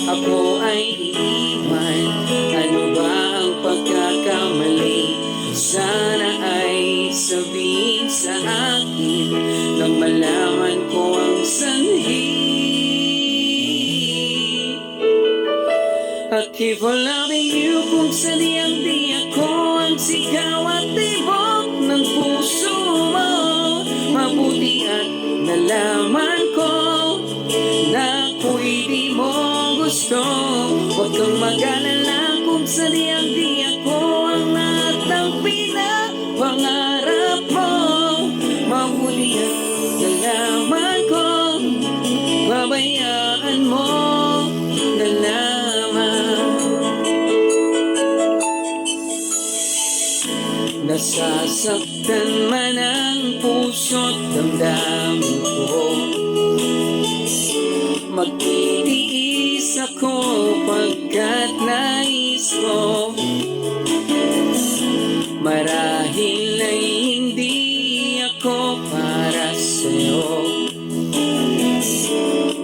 Ako ay iiwan. Ano ba ang pagkakamali? Sana ay sabihin sa akin nang malaman ko ang sanhi. At keep on loving you kung sadyang di ako ang sigaw at tibok ng puso mo. Mabuti at nalaman ko na ako'y di mo gusto. Huwag kang mag-alala kung sadyang di ako ang lahat ng pinapangarap mo. Mabuti at nalaman ko, pabayaan mo na lamang. Nasasaktan man ang puso't damdamin ko, magtitiis ako pagkat nais ko. Marahil ay hindi ako para sa'yo,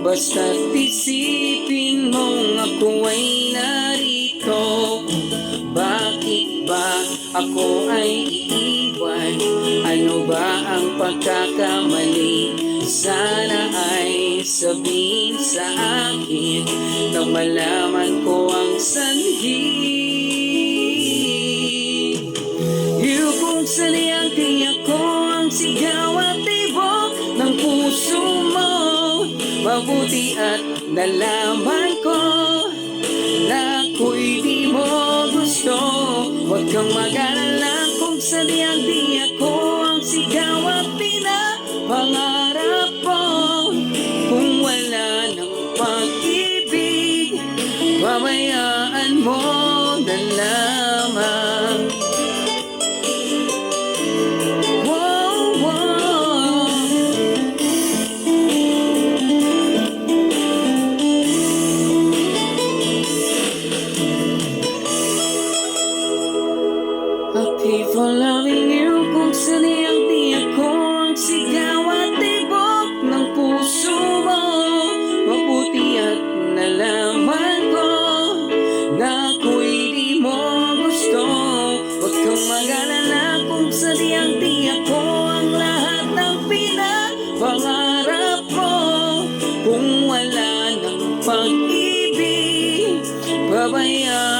basta't isipin mong ako ay narito. Bakit ba ako ay iiwan? Ano ba ang pagkakamali? Sana ay sabihin sa akin nang malaman ko ang sanhi. You kung sadyang di ako ang sigaw at tibok ng puso mo. Mabuti at nalaman ko na ako'y di mo gusto. Huwag kang mag-alala kung sadyang di ako ang sigaw at pinapangarap mo. Kung wala ng pag-ibig, pabayaan mo na lamang. Keep on loving you kung sadyang di ako ang sigaw at tibok ng puso mo. Mabuti at nalaman ko na ako'y di mo gusto. Huwag kang mag-alala kung sadyang di ako ang lahat ng pinapangarap mo. Kung wala ng pag-ibig, pabayaan